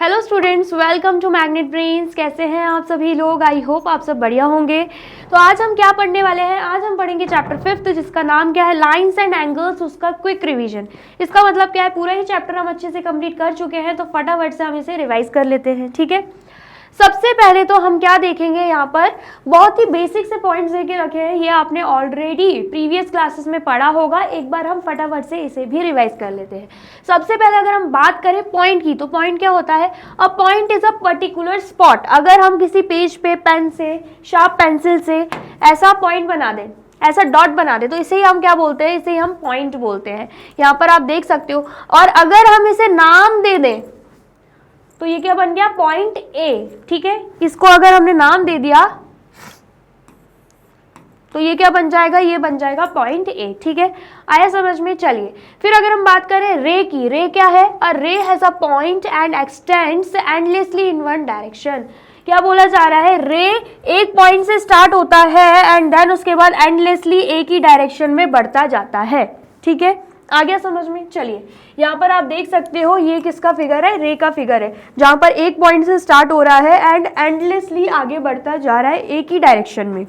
Hello students, welcome to Magnet Brains. कैसे हैं आप सभी लोग? आई होप आप सब बढ़िया होंगे। तो आज हम क्या पढ़ने वाले हैं? आज हम पढ़ेंगे चैप्टर 5 जिसका नाम क्या है, लाइंस एंड एंगल्स। उसका क्विक रिवीजन। इसका मतलब क्या है, पूरा ही चैप्टर हम अच्छे से कंप्लीट कर चुके हैं, तो फटाफट से हम इसे रिवाइज कर लेते हैं। ठीक है, सबसे पहले तो हम क्या देखेंगे, यहाँ पर बहुत ही बेसिक से पॉइंट्स देके रखे हैं। ये आपने ऑलरेडी प्रीवियस क्लासेस में पढ़ा होगा। एक बार हम फटाफट से इसे भी रिवाइज कर लेते हैं। सबसे पहले अगर हम बात करें पॉइंट की, तो पॉइंट क्या होता है? A point is a particular spot. अगर हम किसी पेज पे पेन से, शार्प पेंसिल से ऐसा पॉइंट बना दें, ऐसा डॉट बना दे, तो इसे ही हम क्या बोलते हैं? इसे ही हम पॉइंट बोलते हैं। यहाँ पर आप देख सकते हो। और अगर हम इसे नाम दे दें तो ये क्या बन गया? Point A. ठीक है, इसको अगर हमने नाम दे दिया तो ये क्या बन जाएगा? ये बन जाएगा पॉइंट ए। ठीक है, आया समझ में? चलिए फिर अगर हम बात करें रे की, रे क्या है? अ रे has a point and x tends endlessly in one direction. क्या बोला जा रहा है? रे एक पॉइंट से स्टार्ट होता है एंड देन उसके बाद एंडलेसली एक ही डायरेक्शन में बढ़ता जाता है। ठीक है, आ गया समझ में? चलिए यहाँ पर आप देख सकते हो, ये किसका फिगर है? रे का फिगर है, जहां पर एक पॉइंट से स्टार्ट हो रहा है एंड एंडलेसली आगे बढ़ता जा रहा है एक ही डायरेक्शन में।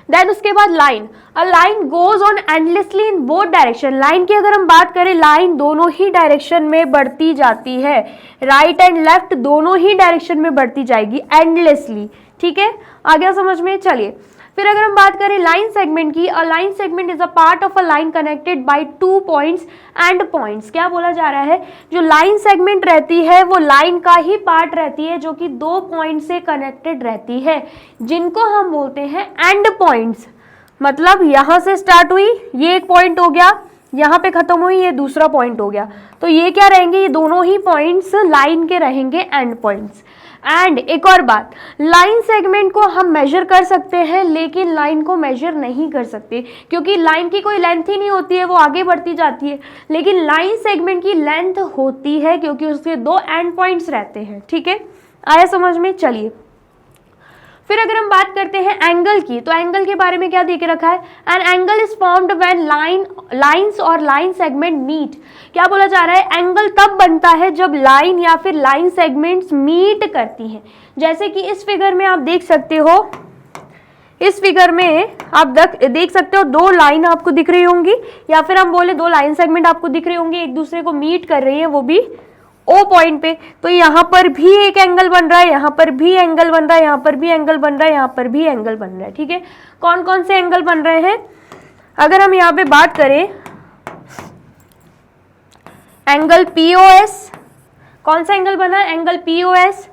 देन उसके बाद line, a line goes on endlessly in both direction. Line की अगर हम बात करें, लाइन दोनों ही डायरेक्शन में बढ़ती जाती है, राइट एंड लेफ्ट दोनों ही डायरेक्शन में बढ़ती जाएगी एंडलेसली। ठीक है, आ गया समझ में? चलिए फिर अगर हम बात करें लाइन सेगमेंट की, a line segment is a part of a line connected by two points and points. क्या बोला जा रहा है? जो लाइन सेगमेंट रहती है वो लाइन का ही पार्ट रहती है, जो कि दो पॉइंट से कनेक्टेड रहती है, जिनको हम बोलते हैं एंड पॉइंट्स। मतलब यहां से स्टार्ट हुई, ये एक पॉइंट हो गया, यहाँ पे खत्म हुई, ये दूसरा पॉइंट हो गया, तो ये क्या रहेंगे? ये दोनों ही पॉइंट्स लाइन के रहेंगे, एंड पॉइंट्स। एंड एक और बात, लाइन सेगमेंट को हम मेजर कर सकते हैं, लेकिन लाइन को मेजर नहीं कर सकते, क्योंकि लाइन की कोई लेंथ ही नहीं होती है, वो आगे बढ़ती जाती है। लेकिन लाइन सेगमेंट की लेंथ होती है, क्योंकि उसके दो एंड पॉइंट्स रहते हैं। ठीक है, आया समझ में? चलिए फिर अगर हम बात करते हैं एंगल की, तो एंगल के बारे में क्या दे के रखा है? An angle is formed when lines और लाइन सेगमेंट मीट। क्या बोला जा रहा है? एंगल तब बनता है जब लाइन या फिर लाइन सेगमेंट्स मीट करती हैं। जैसे कि इस फिगर में आप देख सकते हो, इस फिगर में आप देख सकते हो दो लाइन आपको दिख रही होंगी, या फिर हम बोले दो लाइन सेगमेंट आपको दिख रही होंगी, एक दूसरे को मीट कर रही है, वो भी ओ पॉइंट पे। तो यहाँ पर भी एक एंगल बन रहा है, यहाँ पर भी एंगल बन रहा है, यहाँ पर भी एंगल बन रहा है, यहाँ पर भी एंगल बन रहा है। ठीक है, कौन कौन से एंगल बन रहे हैं? अगर हम यहाँ पे बात करें, एंगल पीओएस, कौन सा एंगल बना? Angle POS.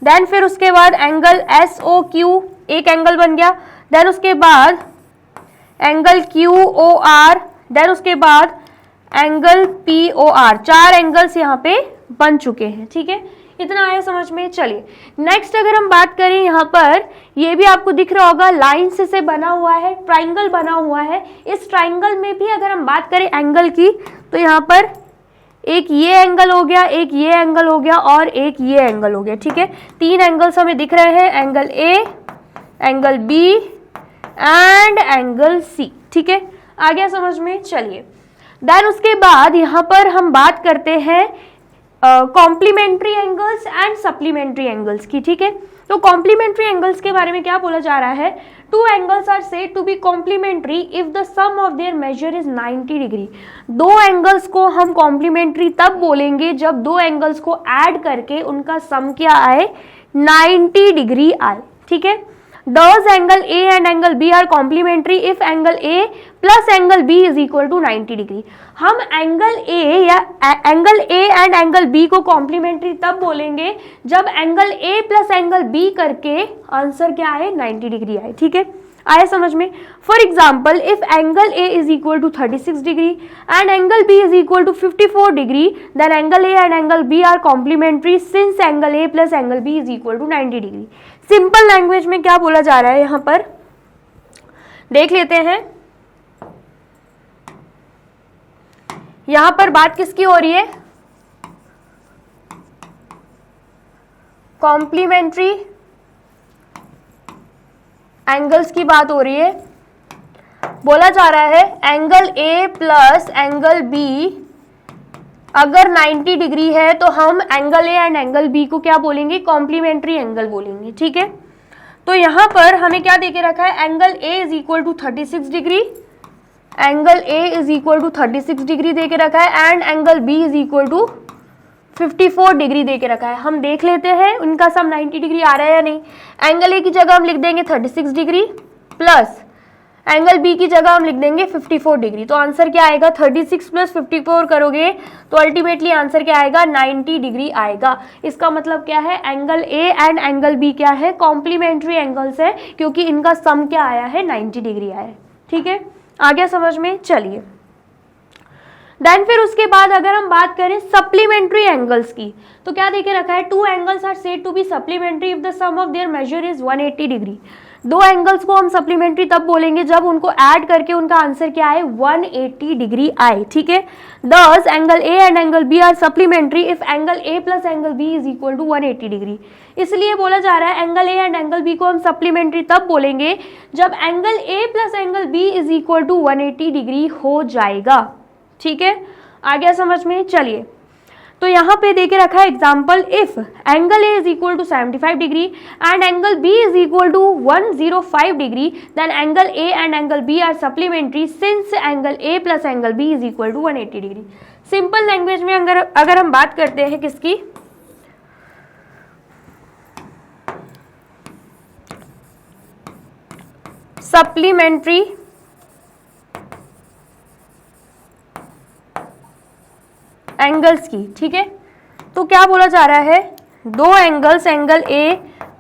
देन फिर उसके बाद एंगल एसओक्यू, एक एंगल बन गया। देन उसके बाद एंगल क्यूओआर, देन उसके बाद एंगल पीओआर। चार एंगल्स यहाँ पे बन चुके हैं। ठीक है, इतना आया समझ में? चलिए नेक्स्ट अगर हम बात करें, यहाँ पर ये भी आपको दिख रहा होगा, लाइन से बना हुआ है, ट्राइंगल बना हुआ है। इस ट्राइंगल में भी अगर हम बात करें एंगल की, तो यहाँ पर एक ये एंगल हो गया, एक ये एंगल हो गया और एक ये एंगल हो गया। ठीक है, तीन एंगल्स हमें दिख रहे हैं, angle A, angle B and angle C. ठीक है, आ गया समझ में? चलिए देन उसके बाद यहाँ पर हम बात करते हैं complementary angles and supplementary angles की। ठीक है, तो कॉम्प्लीमेंट्री एंगल्स के बारे में क्या बोला जा रहा है? Two angles are said to be complementary if the sum of their measure is 90 degree. दो एंगल्स को हम कॉम्प्लीमेंट्री तब बोलेंगे जब दो एंगल्स को ऐड करके उनका सम क्या आए? 90 डिग्री आए। ठीक है, Thus angle A and angle B are complementary if angle A plus angle B is equal to 90 degree. हम एंगल A या angle A and angle B को कॉम्प्लीमेंट्री तब बोलेंगे जब angle A plus angle B करके answer क्या आए? 90 degree आए। ठीक है, आया समझ में? For example, if angle A is equal to 36 degree and angle B is equal to 54 degree, then angle A and angle B are complementary since angle A plus angle B is equal to 90 degree. Simple language में क्या बोला जा रहा है यहां पर, देख लेते हैं। यहां पर बात किसकी हो रही है? कॉम्प्लीमेंट्री एंगल्स की बात हो रही है। बोला जा रहा है angle A plus angle B अगर 90 डिग्री है तो हम angle A and angle B को क्या बोलेंगे, कॉम्प्लीमेंट्री एंगल बोलेंगे, ठीक है। तो यहाँ पर हमें क्या देके रखा है, angle A is equal to 36 degree, angle A is equal to 36 degree देके रखा है and angle B is equal to 54 degree देके रखा है। हम देख लेते हैं उनका सम 90 डिग्री आ रहा है या नहीं। एंगल ए की जगह हम लिख देंगे 36 डिग्री प्लस एंगल बी की जगह हम लिख देंगे 54 डिग्री। तो आंसर क्या आएगा, 36 प्लस 54 करोगे तो अल्टीमेटली आंसर क्या आएगा, 90 डिग्री आएगा। इसका मतलब क्या है, angle A and angle B क्या है, कॉम्प्लीमेंट्री एंगल्स है, क्योंकि इनका सम क्या आया है, 90 डिग्री आया है, ठीक है। आ गया समझ में, चलिए देन फिर उसके बाद अगर हम बात करें सप्लीमेंट्री एंगल्स की, तो क्या देखे रखा है, two angles are said to be supplementary if the sum of their measure is 180 degree. दो एंगल्स को हम सप्लीमेंट्री तब बोलेंगे जब उनको ऐड करके उनका आंसर क्या आए, 180 डिग्री आए, ठीक है। Thus angle A and angle B are supplementary if angle A plus angle B is equal to 180 degree. इसलिए बोला जा रहा है angle A and angle B को हम सप्लीमेंट्री तब बोलेंगे जब angle A plus angle B is equal to 180 degree हो जाएगा, ठीक है। आ गया समझ में, चलिए तो यहाँ पे देके रखा है example, if angle A is equal to 75 degree and angle B is equal to 105 degree, then angle A and angle B are supplementary since angle A plus angle B is equal to 180 degree. Simple language में अगर हम बात करते हैं किसकी, supplementary angles की, ठीक है। तो क्या बोला जा रहा है, दो angles angle A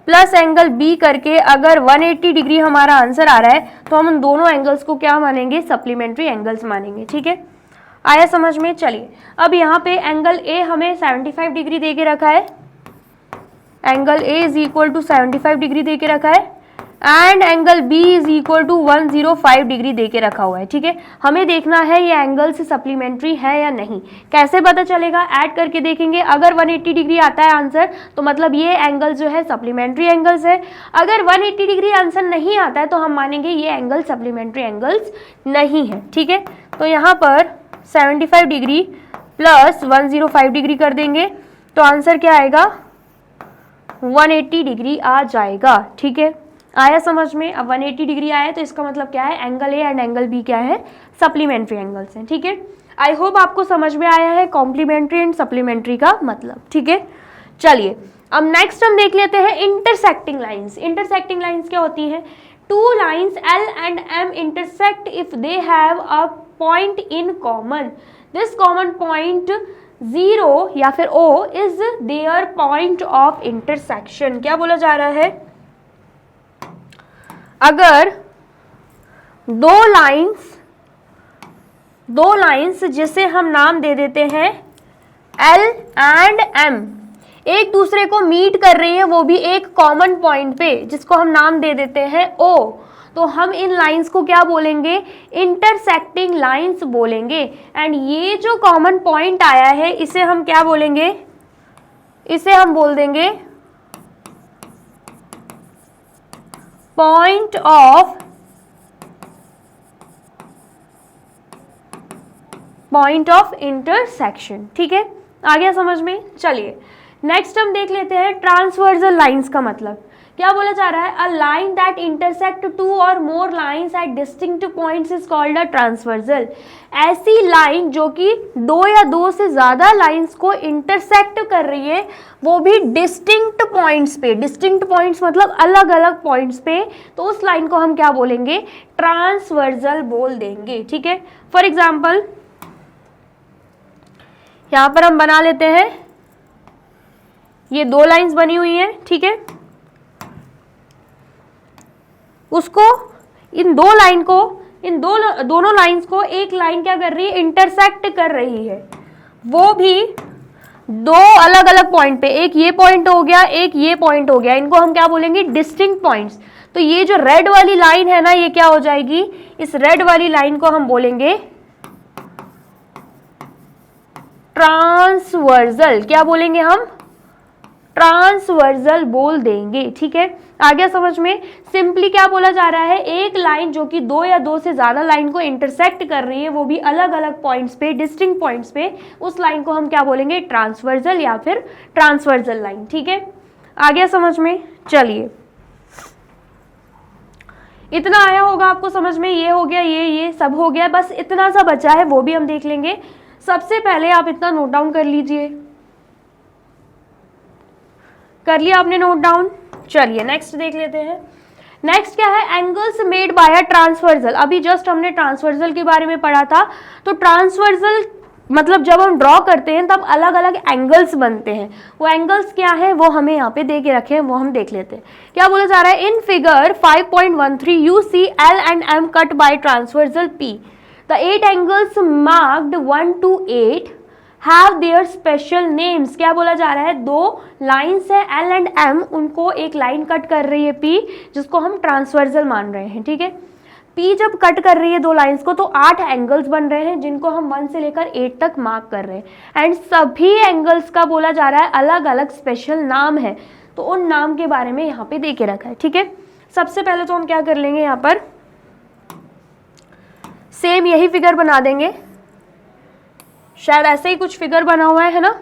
plus angle B करके अगर 180 डिग्री हमारा आंसर आ रहा है तो हम उन दोनों एंगल्स को क्या मानेंगे, सप्लीमेंट्री एंगल्स मानेंगे, ठीक है। आया समझ में, चलिए अब यहाँ पे एंगल ए हमें 75 डिग्री दे के रखा है, angle A is equal to 75 degree दे के रखा है and angle B is equal to 105 degree दे के रखा हुआ है, ठीक है। हमें देखना है ये एंगल से सप्लीमेंट्री है या नहीं। कैसे पता चलेगा, ऐड करके देखेंगे। अगर 180 डिग्री आता है आंसर तो मतलब ये एंगल जो है सप्लीमेंट्री एंगल्स है। अगर 180 डिग्री आंसर नहीं आता है तो हम मानेंगे ये एंगल सप्लीमेंट्री एंगल्स नहीं है, ठीक है। तो यहाँ पर 75 डिग्री प्लस 105 डिग्री कर देंगे तो आंसर क्या आएगा, 180 डिग्री आ जाएगा, ठीक है। आया समझ में, अब 180 डिग्री आया तो इसका मतलब क्या है, angle A and angle B क्या है, सप्लीमेंट्री एंगल्स हैं, ठीक है। आई होप आपको समझ में आया है कॉम्प्लीमेंट्री एंड सप्लीमेंट्री का मतलब, ठीक है। चलिए अब नेक्स्ट हम देख लेते हैं इंटरसेक्टिंग लाइंस। इंटरसेक्टिंग लाइंस क्या होती हैं, two lines L and M intersect if they have a point in common, this common point 0 या फिर O is their point of intersection. क्या बोला जा रहा है, अगर दो लाइंस जिसे हम नाम दे देते हैं L एंड M, एक दूसरे को मीट कर रही है, वो भी एक कॉमन पॉइंट पे जिसको हम नाम दे देते हैं O, तो हम इन लाइंस को क्या बोलेंगे, इंटरसेक्टिंग लाइंस बोलेंगे। एंड ये जो कॉमन पॉइंट आया है इसे हम क्या बोलेंगे, इसे हम बोल देंगे पॉइंट ऑफ इंटरसेक्शन, ठीक है। आ गया समझ में, चलिए नेक्स्ट हम देख लेते हैं ट्रांसवर्सल लाइंस का मतलब। क्या बोला जा रहा है, a line that intersect two or more lines at distinct points is called a transversal. ऐसी लाइन जो कि दो या दो से ज्यादा लाइंस को इंटरसेक्ट कर रही है, वो भी डिस्टिंक्ट पॉइंट्स पे, डिस्टिंक्ट पॉइंट्स मतलब अलग अलग पॉइंट्स पे, तो उस लाइन को हम क्या बोलेंगे, ट्रांसवर्सल बोल देंगे, ठीक है। फॉर एग्जाम्पल यहां पर हम बना लेते हैं, ये दो लाइंस बनी हुई हैं, ठीक है। उसको इन दोनों लाइंस को एक लाइन क्या कर रही है, इंटरसेक्ट कर रही है, वो भी दो अलग अलग पॉइंट पे, एक ये पॉइंट हो गया, एक ये पॉइंट हो गया, इनको हम क्या बोलेंगे, डिस्टिंक्ट पॉइंट्स। तो ये जो रेड वाली लाइन है ना, ये क्या हो जाएगी, इस रेड वाली लाइन को हम बोलेंगे ट्रांसवर्सल। क्या बोलेंगे हम, ट्रांसवर्सल बोल देंगे। ठीक है, आ गया समझ में। सिंपली क्या बोला जा रहा है, एक लाइन जो कि दो या दो से ज्यादा लाइन को इंटरसेक्ट कर रही है, वो भी अलग अलग पॉइंट्स पे, डिस्टिंक्ट पॉइंट्स पे, उस लाइन को हम क्या बोलेंगे, ट्रांसवर्सल या फिर ट्रांसवर्सल लाइन। ठीक है, आ गया समझ में। चलिए, इतना आया होगा आपको समझ में, ये हो गया, ये सब हो गया, बस इतना सा बचा है, वो भी हम देख लेंगे। सबसे पहले आप इतना नोट डाउन कर लीजिए। कर लिया आपने नोट डाउन? चलिए नेक्स्ट देख लेते हैं। नेक्स्ट क्या है, angles made by a transversal. अभी जस्ट हमने ट्रांसवर्सल के बारे में पढ़ा था। तो ट्रांसवर्सल मतलब जब हम ड्रॉ करते हैं तब अलग अलग एंगल्स बनते हैं। वो एंगल्स क्या है वो हमें यहाँ पे दे के रखे हैं, वो हम देख लेते हैं। क्या बोला जा रहा है, in figure 5.13 you see L and M cut by transversal P, the 8 angles marked 1 to 8 have their special names. क्या बोला जा रहा है, दो लाइन्स है एल एंड एम, उनको एक लाइन कट कर रही है पी, जिसको हम ट्रांसवर्सल मान रहे हैं। ठीक है, पी जब कट कर रही है दो लाइंस को तो 8 एंगल्स बन रहे हैं, जिनको हम 1 से लेकर 8 तक मार्क कर रहे हैं। एंड सभी एंगल्स का बोला जा रहा है अलग अलग स्पेशल नाम है, तो उन नाम के बारे में यहाँ पे दे के रखा है। ठीक है, सबसे पहले तो हम क्या कर लेंगे, यहाँ पर सेम यही फिगर बना देंगे। शायद ऐसे ही कुछ फिगर बना हुआ है ना,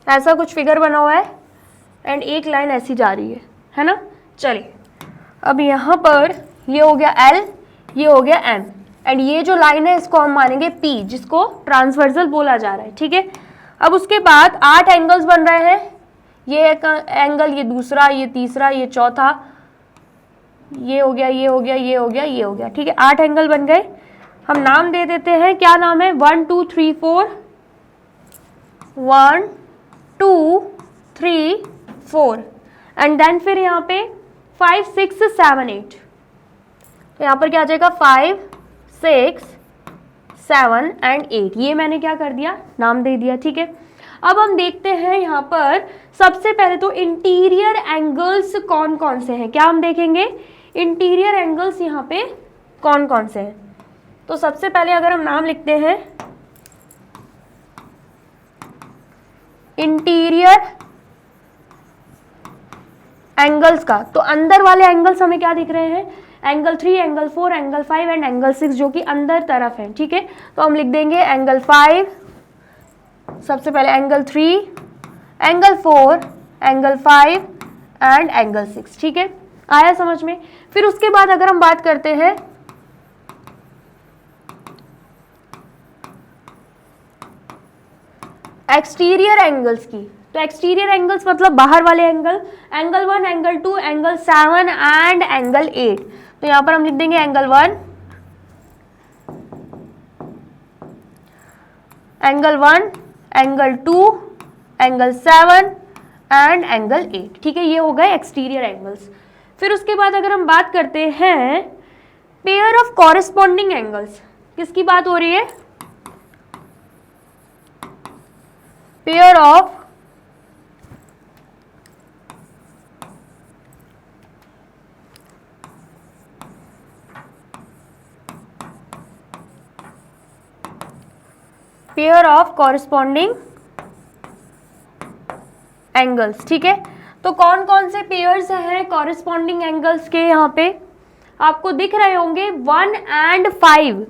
ऐसा कुछ फिगर बना हुआ है एंड एक लाइन ऐसी जा रही है ना। चलिए, अब यहाँ पर ये हो गया L, ये हो गया M, एंड ये जो लाइन है इसको हम मानेंगे P, जिसको ट्रांसवर्सल बोला जा रहा है। ठीक है, अब उसके बाद 8 एंगल्स बन रहे हैं, ये एक एंगल, ये दूसरा, ये तीसरा, ये चौथा, ये हो गया, ये हो गया, ये हो गया, ये हो गया। ठीक है, 8 एंगल बन गए। हम नाम दे देते हैं, क्या नाम है, 1 2 3 4, 1 2 3 4, एंड देन फिर यहाँ पे 5 6 7 8, तो यहाँ पर क्या आ जाएगा 5 6 7 एंड 8, ये मैंने क्या कर दिया, नाम दे दिया। ठीक है, अब हम देखते हैं यहाँ पर सबसे पहले तो इंटीरियर एंगल्स कौन कौन से हैं। क्या हम देखेंगे, इंटीरियर एंगल्स यहाँ पे कौन कौन से हैं। तो सबसे पहले अगर हम नाम लिखते हैं इंटीरियर एंगल्स का, तो अंदर वाले एंगल्स हमें क्या दिख रहे हैं, angle 3, angle 4, angle 5 and angle 6, जो कि अंदर तरफ है। ठीक है, तो हम लिख देंगे एंगल 5, सबसे पहले angle 3, angle 4, angle 5 and angle 6। ठीक है, आया समझ में। फिर उसके बाद अगर हम बात करते हैं एक्सटीरियर एंगल्स की, तो एक्सटीरियर एंगल्स मतलब बाहर वाले angle, angle 1, angle 2, angle 7 and angle 8। तो यहां पर हम लिख देंगे angle 1, angle 1, angle 2, angle 7 and angle 8। ठीक है, ये हो गए एक्सटीरियर एंगल्स। फिर उसके बाद अगर हम बात करते हैं पेयर ऑफ कॉरेस्पॉन्डिंग एंगल्स, किसकी बात हो रही है, पेयर ऑफ कॉरेस्पॉन्डिंग एंगल्स। ठीक है, तो कौन कौन से पेयर्स हैं कॉरेस्पॉन्डिंग एंगल्स के, यहाँ पे आपको दिख रहे होंगे 1 and 5,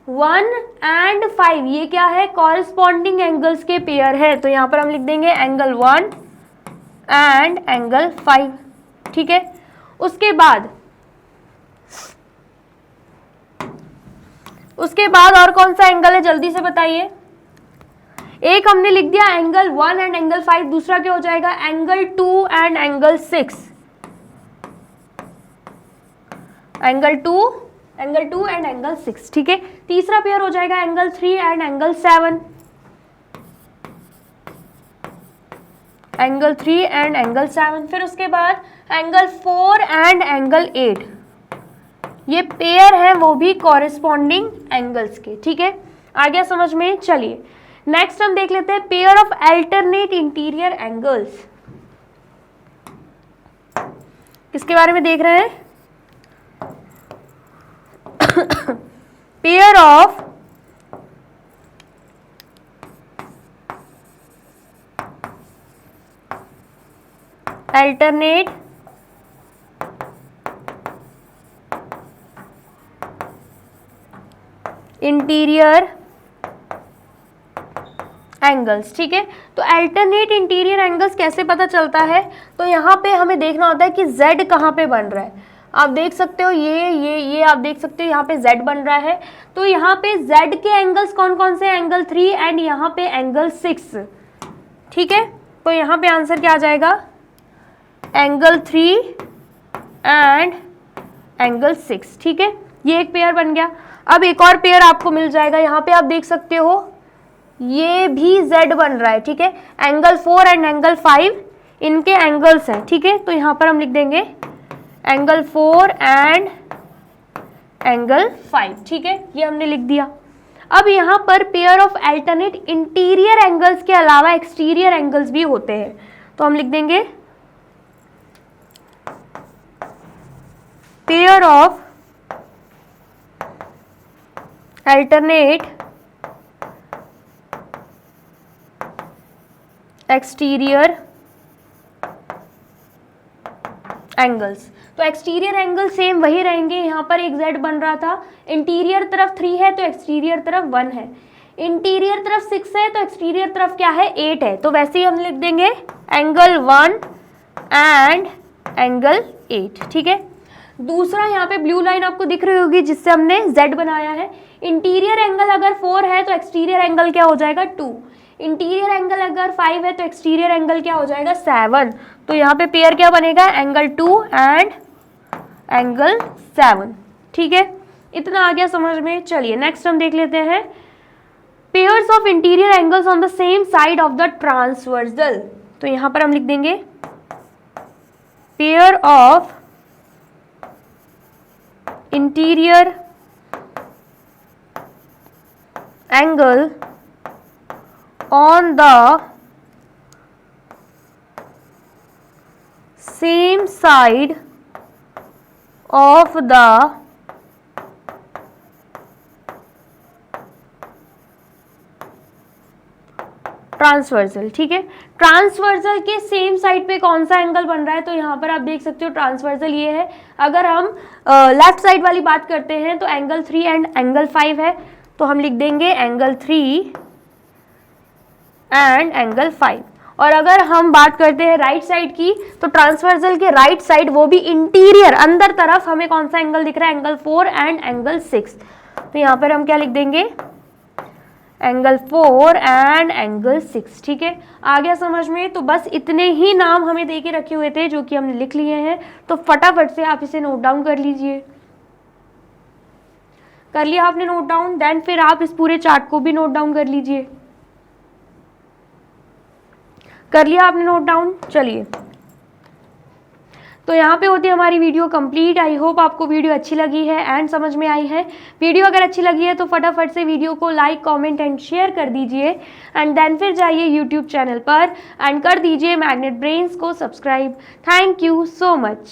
1 and 5, ये क्या है, कॉरेस्पॉन्डिंग एंगल्स के पेयर है। तो यहाँ पर हम लिख देंगे एंगल 1 एंड एंगल 5। ठीक है, उसके बाद और कौन सा एंगल है, जल्दी से बताइए। एक हमने लिख दिया एंगल 1 एंड एंगल 5, दूसरा क्या हो जाएगा, angle 2 and angle 6, angle 2 and angle 6। ठीक है, तीसरा पेयर हो जाएगा angle 3 and angle 7, angle 3 and angle 7। फिर उसके बाद एंगल 4 एंड एंगल 8, ये पेयर है वो भी कॉरेस्पॉन्डिंग एंगल्स के। ठीक है, आ गया समझ में। चलिए नेक्स्ट हम देख लेते हैं pair of alternate interior angles, किसके बारे में देख रहे हैं, pair of alternate interior angles. ठीक है, तो अल्टरनेट इंटीरियर एंगल्स कैसे पता चलता है, तो यहाँ पे हमें देखना होता है कि Z कहाँ पे बन रहा है। आप देख सकते हो ये आप देख सकते हो यहाँ पे Z बन रहा है, तो यहाँ पे Z के एंगल्स कौन कौन से, एंगल 3 एंड यहाँ पे एंगल 6। ठीक है, तो यहाँ पे आंसर क्या आ जाएगा, एंगल 3 एंड एंगल 6। ठीक है, ये एक पेयर बन गया। अब एक और पेयर आपको मिल जाएगा, यहाँ पे आप देख सकते हो ये भी Z बन रहा है। ठीक है, एंगल 4 एंड एंगल 5 इनके एंगल्स हैं। ठीक है, तो यहाँ पर हम लिख देंगे एंगल 4 एंड एंगल 5। ठीक है, ये हमने लिख दिया। अब यहाँ पर pair of alternate interior angles के अलावा एक्सटीरियर एंगल्स भी होते हैं, तो हम लिख देंगे pair of alternate exterior angles. तो एक्सटीरियर एंगल सेम वही रहेंगे, यहाँ पर एक Z बन रहा था, इंटीरियर तरफ 3 है तो एक्सटीरियर तरफ 1 है, इंटीरियर तरफ 6 है तो एक्सटीरियर तरफ क्या है 8 है, तो वैसे ही हम लिख देंगे एंगल 1 एंड एंगल 8। ठीक है, दूसरा यहाँ पे ब्लू लाइन आपको दिख रही होगी जिससे हमने Z बनाया है। इंटीरियर एंगल अगर 4 है तो एक्सटीरियर एंगल क्या हो जाएगा 2, इंटीरियर एंगल अगर 5 है तो एक्सटीरियर एंगल क्या हो जाएगा 7। तो यहाँ पे पेयर क्या बनेगा, एंगल 2 एंड एंगल 7। ठीक है, इतना आ गया समझ में। चलिए नेक्स्ट हम देख लेते हैं pairs of interior angles on the same side of the transversal. तो यहाँ पर हम लिख देंगे pair of interior angle on the same side of the transversal. ठीक है, ट्रांसवर्सल के सेम साइड पे कौन सा एंगल बन रहा है, तो यहाँ पर आप देख सकते हो ट्रांसवर्सल ये है। अगर हम लेफ्ट साइड वाली बात करते हैं तो एंगल 3 एंड एंगल 5 है, तो हम लिख देंगे एंगल 3 एंड एंगल 5। और अगर हम बात करते हैं राइट साइड की, तो ट्रांसवर्सल के राइट साइड वो भी इंटीरियर अंदर तरफ हमें कौन सा एंगल दिख रहा है, एंगल 4 एंड एंगल 6। तो यहाँ पर हम क्या लिख देंगे, एंगल 4 एंड एंगल 6। ठीक है, आ गया समझ में। तो बस इतने ही नाम हमें दे के रखे हुए थे जो कि हमने लिख लिए हैं, तो फटाफट से आप इसे नोट डाउन कर लीजिए। कर लिया आपने नोट डाउन, देन फिर आप इस पूरे चार्ट को भी नोट डाउन कर लीजिए। कर लिया आपने नोट डाउन। चलिए, तो यहाँ पे होती है हमारी वीडियो कंप्लीट। आई होप आपको वीडियो अच्छी लगी है एंड समझ में आई है। वीडियो अगर अच्छी लगी है तो फटाफट से वीडियो को लाइक, कमेंट एंड शेयर कर दीजिए एंड देन फिर जाइए यूट्यूब चैनल पर एंड कर दीजिए मैग्नेट ब्रेन्स को subscribe. Thank you so much.